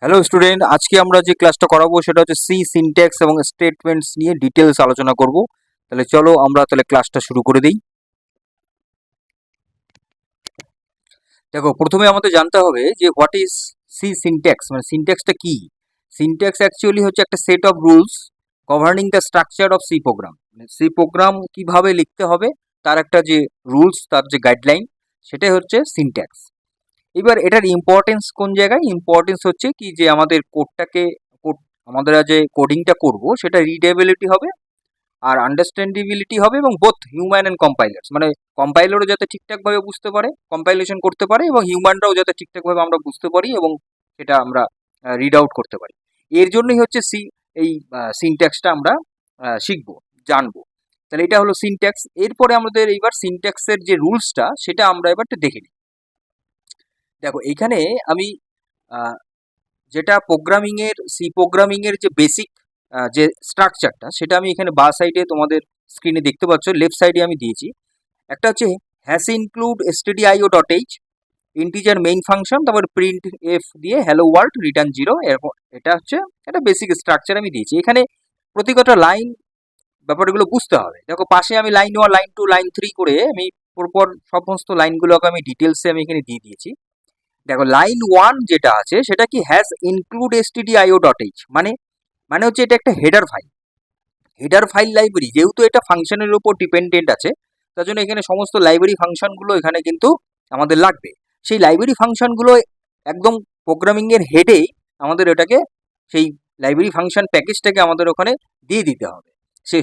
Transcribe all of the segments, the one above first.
Hello student, আজকে আমরা যে ক্লাসটা করাবো সেটা হচ্ছে সি সিনট্যাক্স এবং স্টেটমেন্টস নিয়ে ডিটেলস আলোচনা করব। তাহলে চলো আমরা তাহলে ক্লাসটা শুরু করে দিই। দেখো, প্রথমে আমাদের জানতে হবে যে হোয়াট ইজ সি সিনট্যাক্স, মানে সিনট্যাক্সটা কি। সিনট্যাক্স অ্যাকচুয়ালি হচ্ছে একটা set of rules governing the structure of C program. মানে সি প্রোগ্রাম কিভাবে লিখতে হবে তার একটা যে রুলস, তার যে গাইডলাইন, সেটাই হচ্ছে সিনট্যাক্স। এবার এটার ইম্পর্টেন্স কোন জায়গায়? ইম্পর্টেন্স হচ্ছে কি যে আমাদের কোডটাকে আমরা যে কোডিংটা করব সেটা রিডেবিলিটি হবে আর আন্ডারস্ট্যান্ডেবিলিটি হবে, এবং বোথ হিউম্যান অ্যান্ড কম্পাইলার্স, মানে কম্পাইলারও যাতে ঠিকঠাকভাবে বুঝতে পারে, কম্পাইলেশন করতে পারে, এবং হিউম্যানরাও যাতে ঠিকঠাকভাবে আমরা বুঝতে পারি এবং সেটা আমরা রিড আউট করতে পারি। এর জন্যই হচ্ছে এই সিনট্যাক্সটা আমরা শিখবো, জানবো। তাহলে এটা হলো সিনট্যাক্স। এরপরে আমাদের এইবার সিনট্যাক্সের যে রুলসটা সেটা আমরা এবার একটু দেখে নিই। দেখো, এইখানে আমি যেটা সি প্রোগ্রামিং এর যে বেসিক যে স্ট্রাকচারটা সেটা আমি এখানে বা সাইডে তোমাদের স্ক্রিনে দেখতে পাচ্ছ, লেফট সাইডে আমি দিয়েছি। একটা হচ্ছে hash include stdio dot H, integer main function, তারপর প্রিন্ট এফ দিয়ে হ্যালো ওয়ার্ল্ড রিটার্ন জিরো। এরপর এটা হচ্ছে একটা বেসিক স্ট্রাকচার আমি দিয়েছি। এখানে প্রতিটা লাইন ব্যাপারগুলো বুঝতে হবে। দেখো, পাশে আমি লাইন 1, লাইন 2, লাইন 3 করে আমি পরপর সমস্ত লাইনগুলোকে আমি ডিটেলসে আমি এখানে দিয়ে দিয়েছি। দেখো, লাইন 1 যেটা আছে সেটা কি has include stdio dot H, মানে মানে হচ্ছে এটা একটা হেডার ফাইল লাইব্রেরি। যেহেতু এটা ফাংশনের উপর ডিপেন্ডেন্ট আছে, তার জন্য এখানে সমস্ত লাইব্রেরি ফাংশনগুলো এখানে কিন্তু আমাদের লাগবে। সেই লাইব্রেরি ফাংশনগুলো একদম প্রোগ্রামিং এর হেডেই আমাদের এটাকে, সেই লাইব্রেরি ফাংশন প্যাকেজটাকে আমাদের ওখানে দিয়ে দিতে হবে।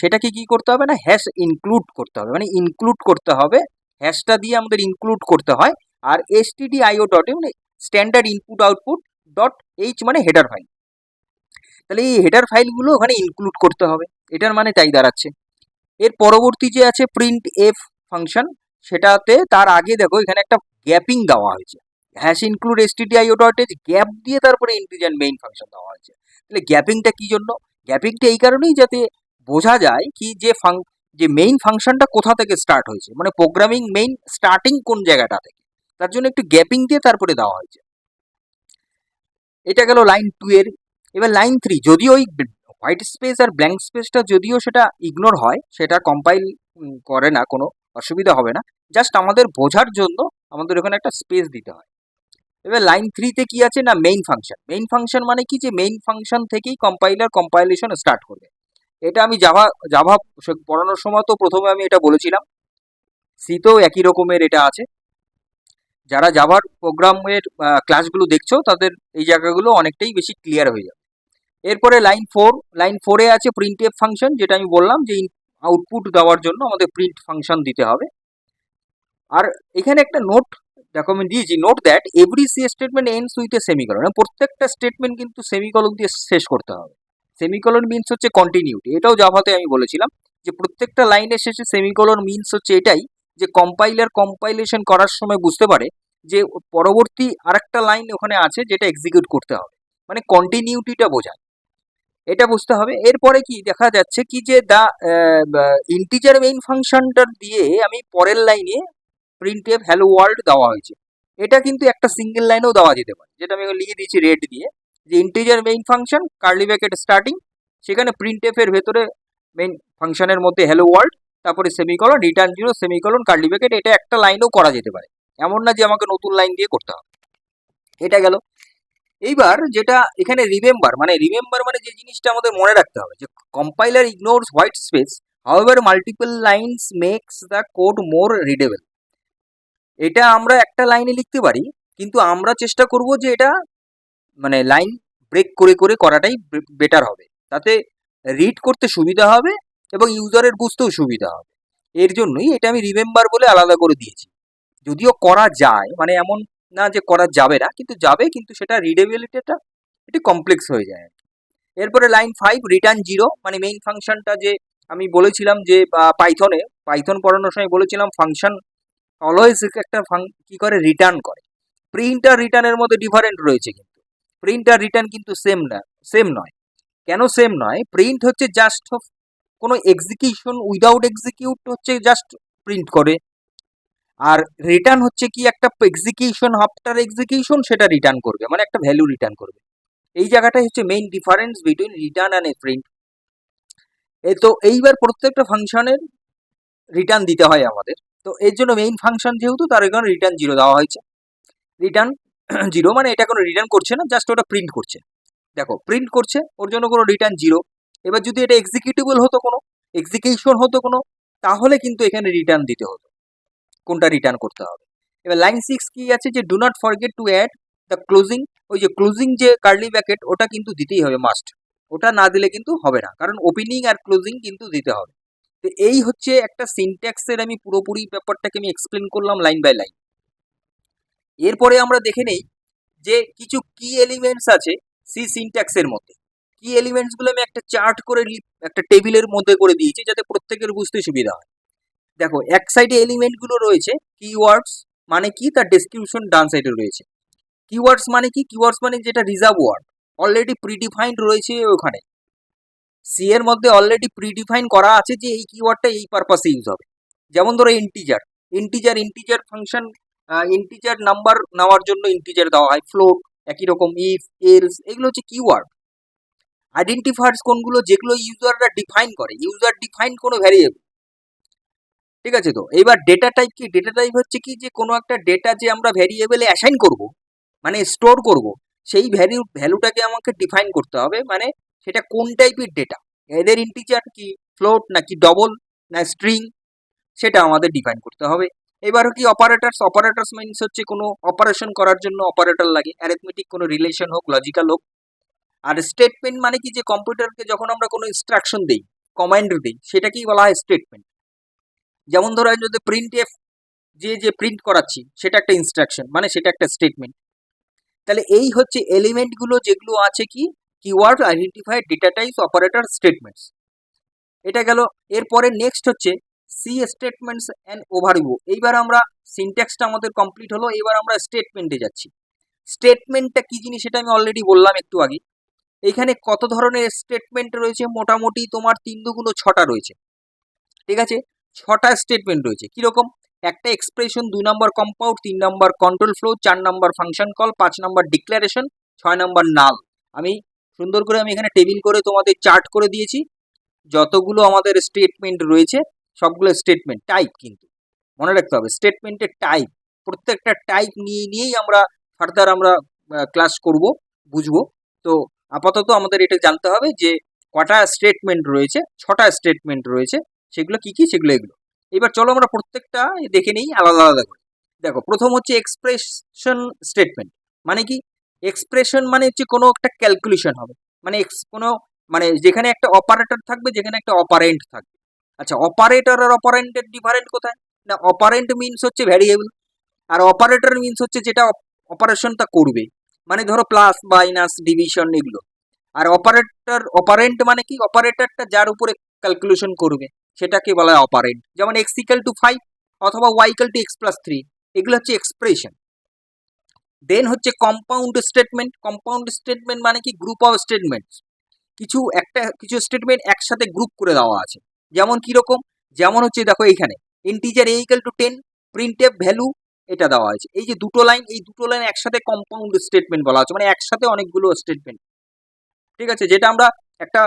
সেটাকে কি করতে হবে না, হ্যাশ ইনক্লুড করতে হবে, মানে ইনক্লুড করতে হবে। হ্যাশটা দিয়ে আমাদের ইনক্লুড করতে হয়। আর stdio ডট মানে standard input output dot H, মানে হেডার ফাইল। তাহলে এই হেডার ফাইলগুলো ওখানে ইনক্লুড করতে হবে। এটার মানে তাই দাঁড়াচ্ছে। এর পরবর্তী যে আছে প্রিন্ট এফ ফাংশন, সেটাতে তার আগে দেখো এখানে একটা গ্যাপিং দেওয়া হয়েছে। Hash include stdio dot H gap দিয়ে তারপরে ইন্টিজার মেইন ফাংশন দেওয়া হয়েছে। তাহলে গ্যাপিংটা কি জন্য? গ্যাপিংটা এই কারণেই যাতে বোঝা যায় কি যে মেইন ফাংশনটা কোথা থেকে স্টার্ট হয়েছে, মানে প্রোগ্রামিং মেইন স্টার্টিং কোন জায়গাটা থেকে, তার জন্য একটু গ্যাপিং দিয়ে তারপরে দেওয়া হয়েছে। এটা গেল লাইন 2 এর। এবার লাইন 3, যদিও ওই হোয়াইট স্পেস আর ব্ল্যাঙ্ক স্পেসটা যদিও সেটা ইগনোর হয়, সেটা কম্পাইল করে না, কোনো অসুবিধা হবে না। জাস্ট আমাদের বোঝার জন্য আমাদের ওখানে একটা স্পেস দিতে হয়। এবার লাইন 3তে কি আছে না, মেইন ফাংশন। মেইন ফাংশন মানে কি, যে মেইন ফাংশন থেকেই কম্পাইলেশন স্টার্ট করবে। এটা আমি জাভা জাভা পড়ানোর সময় তো প্রথমে আমি এটা বলেছিলাম। সিতেও একই রকমের এটা আছে। যারা জাভার প্রোগ্রামের ক্লাসগুলো দেখছো তাদের এই জায়গাগুলো অনেকটাই বেশি ক্লিয়ার হয়ে যাবে। এরপরে লাইন 4 এ আছে প্রিন্ট এফ ফাংশন, যেটা আমি বললাম যে আউটপুট দেওয়ার জন্য আমাদের প্রিন্ট ফাংশন দিতে হবে। আর এখানে একটা নোট দেখো আমি দিয়েছি, note that every C statement ends with a semicolon. প্রত্যেকটা স্টেটমেন্ট কিন্তু সেমিকলন দিয়ে শেষ করতে হবে। সেমিকলন মিনস হচ্ছে কন্টিনিউটি। এটাও জাভাতে আমি বলেছিলাম যে প্রত্যেকটা লাইনের শেষে সেমিকলন মিনস হচ্ছে এটাই, যে কম্পাইলেশন করার সময় বুঝতে পারে যে পরবর্তী আরেকটা লাইন ওখানে আছে যেটা এক্সিকিউট করতে হবে, মানে কন্টিনিউটিটা বোঝায়। এটা বুঝতে হবে। এরপরে কি দেখা যাচ্ছে কি যে ইন্টিজার মেইন ফাংশনটা দিয়ে আমি পরের লাইনে প্রিন্ট এফ হ্যালো ওয়ার্ল্ড দেওয়া হয়েছে। এটা কিন্তু একটা সিঙ্গেল লাইনেও দেওয়া যেতে পারে, যেটা আমি লিখে দিয়েছি রেড দিয়ে, যে integer main function curly bracket starting, সেখানে প্রিন্ট এফ এর ভেতরে মেইন ফাংশনের মধ্যে হ্যালো ওয়ার্ল্ড, তারপরে semicolon return zero semicolon curly bracket. এটা একটা লাইনেও করা যেতে পারে, এমন না যে আমাকে নতুন লাইন দিয়ে করতে হবে। এটা গেল। এইবার যেটা এখানে রিমেম্বার মানে যে জিনিসটা আমাদের মনে রাখতে হবে, যে compiler ignores white space, however multiple lines makes the code more readable. এটা আমরা একটা লাইনে লিখতে পারি, কিন্তু আমরা চেষ্টা করব যে এটা মানে লাইন ব্রেক করে করে করাটাই বেটার হবে। তাতে রিড করতে সুবিধা হবে এবং ইউজারের বুঝতেও সুবিধা হবে। এর জন্যই এটা আমি রিমেম্বার বলে আলাদা করে দিয়েছি। যদিও করা যায়, মানে এমন না যে করা যাবে না, কিন্তু যাবে, কিন্তু সেটা রিডেবিলিটিটা একটু কমপ্লেক্স হয়ে যায়। এরপরে লাইন 5 রিটার্ন জিরো, মানে মেইন ফাংশনটা যে আমি বলেছিলাম যে পাইথন পড়ানোর সময় বলেছিলাম ফাংশন অলওয়েজ একটা কি করে, রিটার্ন করে। প্রিন্ট আর রিটার্নের মধ্যে ডিফারেন্ট রয়েছে, কিন্তু প্রিন্ট আর রিটার্ন কিন্তু সেম নয়। কেন সেম নয়? প্রিন্ট হচ্ছে জাস্ট কোনো এক্সিকিউশন উইদাউট এক্সিকিউট হচ্ছে জাস্ট প্রিন্ট করে, আর রিটার্ন হচ্ছে কি একটা এক্সিকিউশন আফটার এক্সিকিউশন সেটা রিটার্ন করবে, মানে একটা ভ্যালু রিটার্ন করবে। এই জায়গাটাই হচ্ছে main difference between return and print. তো এইবার প্রত্যেকটা ফাংশনের রিটার্ন দিতে হয় আমাদের। তো এর জন্য মেইন ফাংশন যেহেতু তার এখানে রিটার্ন জিরো দেওয়া হয়েছে। রিটার্ন জিরো মানে এটা কোনো রিটার্ন করছে না, জাস্ট ওটা প্রিন্ট করছে। দেখো প্রিন্ট করছে, ওর জন্য কোনো রিটার্ন জিরো। এবার যদি এটা এক্সিকিউটেবল হতো, কোনো এক্সিকিউশন হতো কোনো, তাহলে কিন্তু এখানে রিটার্ন দিতে হতো, কোনটা রিটার্ন করতে হবে। এবার লাইন 6 কি আছে, যে do not forget to add the closing, ওই যে ক্লোজিং যে কার্লি ব্র্যাকেট, ওটা কিন্তু দিতেই হবে মাস্ট। ওটা না দিলে কিন্তু হবে না, কারণ ওপেনিং আর ক্লোজিং কিন্তু দিতে হবে। তো এই হচ্ছে একটা সিনট্যাক্সের আমি পুরোপুরি ব্যাপারটাকে আমি এক্সপ্লেন করলাম লাইন বাই লাইন। এরপরে আমরা দেখে নেই যে কিছু কি এলিমেন্টস আছে সি সিনট্যাক্সের মধ্যে। কি এলিমেন্টস গুলো আমি একটা চার্ট করে একটা টেবিলের মধ্যে করে দিয়েছি, যাতে প্রত্যেকের বুঝতে সুবিধা হয়। দেখো এক সাইডে এলিমেন্ট গুলো রয়েছে কিওয়ার্ডস, মানে কি তার ডেসক্রিপশন ডান সাইডে রয়েছে। কিওয়ার্ডস মানে কি, কিওয়ার্ডস মানে যেটা রিজার্ভ ওয়ার্ড, অলরেডি প্রিডিফাইন্ড রয়েছে ওখানে। সি এর মধ্যে অলরেডি প্রিডিফাইন করা আছে যে এই কিওয়ার্ডটা এই পারপাসে ইউজ হবে। যেমন ধরো integer, integer function, integer number নেওয়ার জন্য ইন্টিজার দেওয়া হয়, ফ্লোট একই রকম, ইফ, এলস, এগুলো হচ্ছে কিওয়ার্ড। আইডেন্টিফায়ার্স কোনগুলো, যেগুলো ইউজাররা ডিফাইন করে, ইউজার ডিফাইন কোনো ভ্যারিয়েবল। ঠিক আছে, তো এবার ডেটা টাইপ কি, ডেটা টাইপ হচ্ছে কি, যে কোনো একটা ডেটা যে আমরা ভ্যারিয়েবলে অ্যাসাইন করব, মানে স্টোর করব, সেই ভ্যালুটাকে আমাকে ডিফাইন করতে হবে, মানে সেটা কোন টাইপের ডেটা, এদের ইন্টিজার কি, ফ্লোট নাকি ডবল না স্ট্রিং, সেটা আমাদের ডিফাইন করতে হবে। এবার কি অপারেটরস মিনস হচ্ছে কোনো অপারেশন করার জন্য অপারেটর লাগে, অ্যারিথমেটিক কোনো রিলেশন হোক, লজিক্যাল হোক। আর স্টেটমেন্ট মানে কি, যে কম্পিউটারকে যখন আমরা কোনো ইনস্ট্রাকশন দিই, কমান্ড দিই, সেটাকেই বলা হয় স্টেটমেন্ট। যেমন ধরো যদি প্রিন্ট এফ, যে প্রিন্ট করাচ্ছি সেটা একটা ইনস্ট্রাকশন, মানে সেটা একটা স্টেটমেন্ট। তাহলে এই হচ্ছে এলিমেন্ট গুলো যেগুলো আছে কি, keyword, identifier, data types, operator, statements. এটা গেল। এরপরে নেক্সট হচ্ছে সি স্টেটমেন্টস অ্যান্ড ওভারভিউ। এইবার আমরা সিনট্যাক্সটা আমাদের কমপ্লিট হলো, এবার আমরা স্টেটমেন্টে যাচ্ছি। স্টেটমেন্টটা কি জিনিস সেটা আমি অলরেডি বললাম একটু আগে। এখানে কত ধরনের স্টেটমেন্ট রয়েছে, মোটামুটি তোমার 3×6টা রয়েছে। ঠিক আছে, 6টা স্টেটমেন্ট রয়েছে। কিরকম, একটা এক্সপ্রেশন, 2 নম্বর কম্পাউন্ড, 3 নম্বর কন্ট্রোল ফ্লো, 4 নম্বর ফাংশন কল, 5 নম্বর ডিক্লারেশন, 6 নম্বর নাল। আমি সুন্দর করে আমি এখানে টেবিল করে তোমাদের চার্ট করে দিয়েছি। যতগুলো আমাদের স্টেটমেন্ট রয়েছে সবগুলো স্টেটমেন্ট টাইপ, কিন্তু মনে রাখতে হবে স্টেটমেন্টের টাইপ, প্রত্যেকটা টাইপ নিয়েই আমরা ফার্দার আমরা ক্লাস করব, বুঝবো। তো আপাতত আমাদের এটা জানতে হবে যে কটা স্টেটমেন্ট রয়েছে, 6টা স্টেটমেন্ট রয়েছে, সেগুলো কি কি, সেগুলো এগুলো। এবার চলো আমরা প্রত্যেকটা দেখে নিই আলাদা আলাদা করে। দেখো প্রথম হচ্ছে এক্সপ্রেশন স্টেটমেন্ট। মানে কি, এক্সপ্রেশন মানে হচ্ছে কোনো একটা ক্যালকুলেশন হবে, মানে কোনো, মানে যেখানে একটা অপারেটর থাকবে, যেখানে একটা অপারেন্ট থাকবে। আচ্ছা, অপারেটর আর অপারেন্টের ডিফারেন্ট কোথায়, না অপারেন্ট মিনস হচ্ছে ভ্যারিয়েবল, আর অপারেটর মিনস হচ্ছে যেটা অপারেশনটা করবে, মানে ধরো প্লাস, মাইনাস, ডিভিশন, এগুলো। আর অপারেন্ট মানে কি, অপারেটরটা যার উপরে ক্যালকুলেশন করবে সেটাকে বলা হয় অপারেন্ট। যেমন x=5 অথবা y=x+3, এগুলো হচ্ছে এক্সপ্রেশন। দেন হচ্ছে কম্পাউন্ড স্টেটমেন্ট। কম্পাউন্ড স্টেটমেন্ট মানে কি, গ্রুপ অফ স্টেটমেন্ট, কিছু স্টেটমেন্ট একসাথে গ্রুপ করে দেওয়া আছে। যেমন কিরকম, যেমন হচ্ছে দেখো এইখানে ইন্টিজার a=10, প্রিন্টএফ ভ্যালু, এটা দেওয়া আছে। এই যে দুটো লাইন, এই দুটো লাইন একসাথে কম্পাউন্ড স্টেটমেন্ট বলা আছে, মানে একসাথে অনেকগুলো স্টেটমেন্ট। ঠিক আছে, যেটা আমরা একটা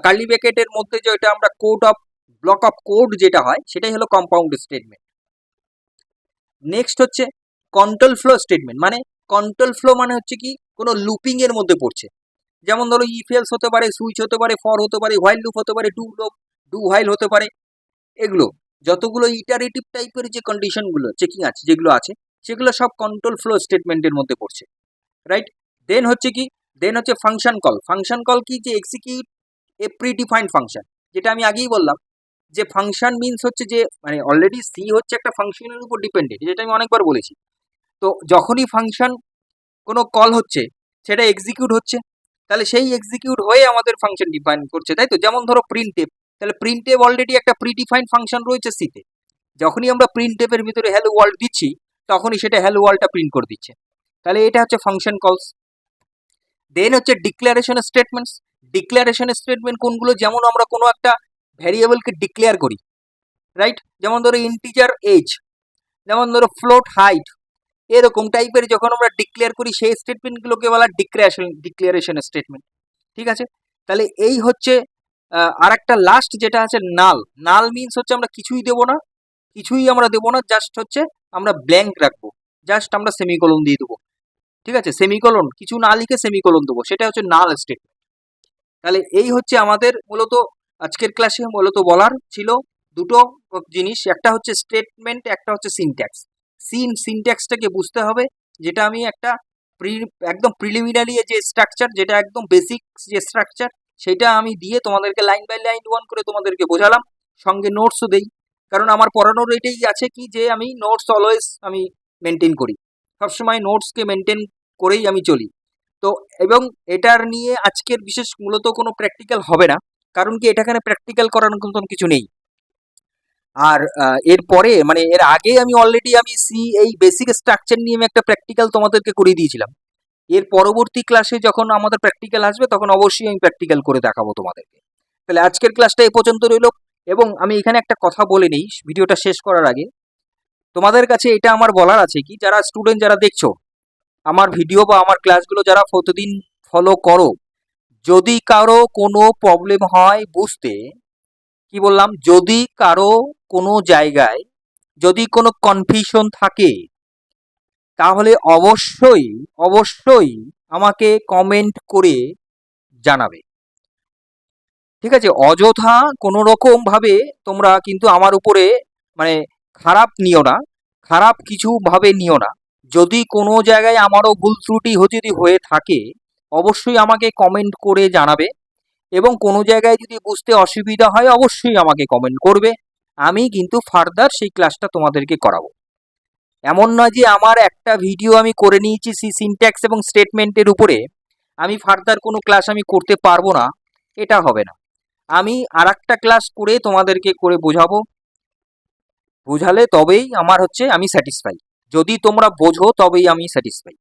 কার্লি ব্র্যাকেটের মধ্যে যেটা আমরা ব্লক অফ কোড যেটা হয়, সেটাই হলো কম্পাউন্ড স্টেটমেন্ট। নেক্সট হচ্ছে কন্ট্রোল ফ্লো স্টেটমেন্ট। মানে কন্ট্রোল ফ্লো মানে হচ্ছে কি, কোনো লুপিং এর মধ্যে পড়ছে। যেমন ধরো ইফ এলস হতে পারে, সুইচ হতে পারে, ফর হতে পারে, হোয়াইল লুপ হতে পারে, ডু হোয়াইল হতে পারে। এগুলো যতগুলো ইটারেটিভ টাইপের যে কন্ডিশনগুলো চেকিং আছে, যেগুলো আছে, সেগুলো সব কন্ট্রোল ফ্লো স্টেটমেন্টের মধ্যে পড়ছে, রাইট। দেন হচ্ছে কি, দেন হচ্ছে ফাংশন কল। ফাংশন কল কি, যে এক্সিকিউট এ প্রিডিফাইন্ড ফাংশন, যেটা আমি আগেই বললাম যে ফাংশন মিনস হচ্ছে যে, মানে অলরেডি সি হচ্ছে একটা ফাংশনের উপর ডিপেন্ডেন্ট, যেটা আমি অনেকবার বলেছি। তো যখনই ফাংশন কোনো কল হচ্ছে, সেটা এক্সিকিউট হচ্ছে, তাহলে সেই এক্সিকিউট হয়ে আমাদের ফাংশন ডিফাইন করছে, তাই তো। যেমন ধরো প্রিন্টএফ, তাহলে প্রিন্টএফ অলরেডি একটা প্রিডিফাইন্ড ফাংশন রয়েছে সিতে, যখনই আমরা প্রিন্টএফের ভিতরে হ্যালো ওয়ার্ল্ড দিচ্ছি, তখনই সেটা হ্যালো ওয়ার্ল্ডটা প্রিন্ট করে দিচ্ছে। তাহলে এটা হচ্ছে ফাংশন কলস। দেন হচ্ছে ডিক্লারেশন স্টেটমেন্টস। ডিক্লারেশন স্টেটমেন্ট কোনগুলো, যেমন আমরা কোনো একটা ভ্যারিয়েবলকে ডিক্লেয়ার করি, রাইট। যেমন ধরো ইন্টিজার এজ, যেমন ধরো ফ্লোট হাইট, এরকম টাইপের যখন আমরা ডিক্লেয়ার করি সেই স্টেটমেন্টগুলোকে বলা ডিক্লারেশন স্টেটমেন্ট। ঠিক আছে, তাহলে এই হচ্ছে আর একটা লাস্ট যেটা আছে নাল। নাল মিনস হচ্ছে আমরা কিছুই দেবো না, কিছুই আমরা দেবো না, জাস্ট হচ্ছে আমরা ব্ল্যাঙ্ক রাখবো, জাস্ট আমরা সেমিকোলন দিয়ে দেবো। ঠিক আছে, সেমিকোলন কিছু না লিখে সেমিকোলন দেবো, সেটা হচ্ছে নাল স্টেটমেন্ট। তাহলে এই হচ্ছে আমাদের মূলত আজকের ক্লাসে মূলত বলার ছিল দুটো জিনিস, একটা হচ্ছে স্টেটমেন্ট, একটা হচ্ছে সিনট্যাক্স। সিনট্যাক্সটাকে বুঝতে হবে, যেটা আমি একটা একদম প্রিলিমিনারি যে স্ট্রাকচার, যেটা একদম বেসিক যে স্ট্রাকচার, সেটা আমি দিয়ে তোমাদেরকে লাইন বাই লাইন ওয়ান করে তোমাদেরকে বোঝালাম, সঙ্গে নোটসও দেই। কারণ আমার পড়ানোর এটাই আছে কি, যে আমি নোটস অলওয়েজ আমি মেনটেন করি, সবসময় নোটসকে মেনটেন করেই আমি চলি। তো এবং এটার নিয়ে আজকের বিশেষ মূলত কোনো প্র্যাকটিক্যাল হবে না, কারণ কি এটা এখানে প্র্যাকটিক্যাল করার মতন কিছু নেই। আর এরপরে মানে এর আগে আমি অলরেডি আমি এই বেসিক স্ট্রাকচার নিয়ে আমি একটা প্র্যাকটিক্যাল তোমাদেরকে করিয়ে দিয়েছিলাম। এর পরবর্তী ক্লাসে যখন আমাদের প্র্যাকটিক্যাল আসবে তখন অবশ্যই আমি প্র্যাকটিক্যাল করে দেখাবো তোমাদেরকে। তাহলে আজকের ক্লাসটা এই পর্যন্ত রইল। এবং আমি এখানে একটা কথা বলে নেই ভিডিওটা শেষ করার আগে, তোমাদের কাছে এটা আমার বলার আছে কি, যারা স্টুডেন্ট যারা দেখছো আমার ভিডিও বা আমার ক্লাসগুলো যারা প্রতিদিন ফলো করো, যদি কারো কোনো প্রবলেম হয় বুঝতে, কি বললাম, যদি কারো কোনো জায়গায় যদি কোনো কনফিউশন থাকে, তাহলে অবশ্যই অবশ্যই আমাকে কমেন্ট করে জানাবে। ঠিক আছে, অযথা কোনো রকম ভাবে তোমরা কিন্তু আমার উপরে মানে খারাপ নিও না, খারাপ কিছু ভাবে নিও না। যদি কোনো জায়গায় আমারও ভুল ত্রুটি যদি হয়ে থাকে, অবশ্যই আমাকে কমেন্ট করে জানাবে। এবং কোনো জায়গায় যদি বুঝতে অসুবিধা হয় অবশ্যই আমাকে কমেন্ট করবে, আমি কিন্তু ফার্দার সেই ক্লাসটা তোমাদেরকে করাবো। এমন নয় যে আমার একটা ভিডিও আমি করে নিয়েছি সিনট্যাক্স এবং স্টেটমেন্টের উপরে, আমি ফার্দার কোনো ক্লাস আমি করতে পারবো না, এটা হবে না। আমি আর একটা ক্লাস করে তোমাদেরকে করে বোঝাবো, বোঝালে তবেই আমার হচ্ছে আমি স্যাটিসফাই, যদি তোমরা বোঝো তবেই আমি স্যাটিসফাই।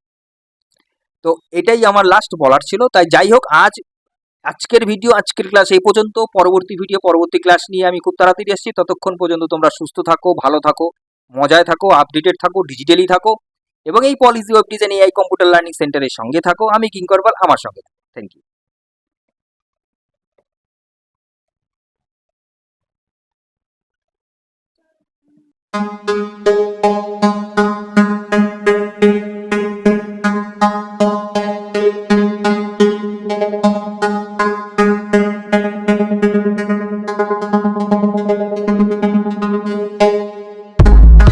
তো এটাই আমার লাস্ট বলার ছিল। তাই যাই হোক, আজকের ভিডিও আজকের ক্লাস এই পর্যন্ত। পরবর্তী ভিডিও পরবর্তী ক্লাস নিয়ে আমি খুব তাড়াতাড়ি আসছি। ততক্ষণ পর্যন্ত তোমরা সুস্থ থাকো, ভালো থাকো, মজায় থাকো, আপডেটেড থাকো, ডিজিটালি থাকো, এবং এই policy web design AI computer learning সেন্টারের সঙ্গে থাকো। আমি কিঙ্কর পাল, আমার সঙ্গে থাকো। Thank you.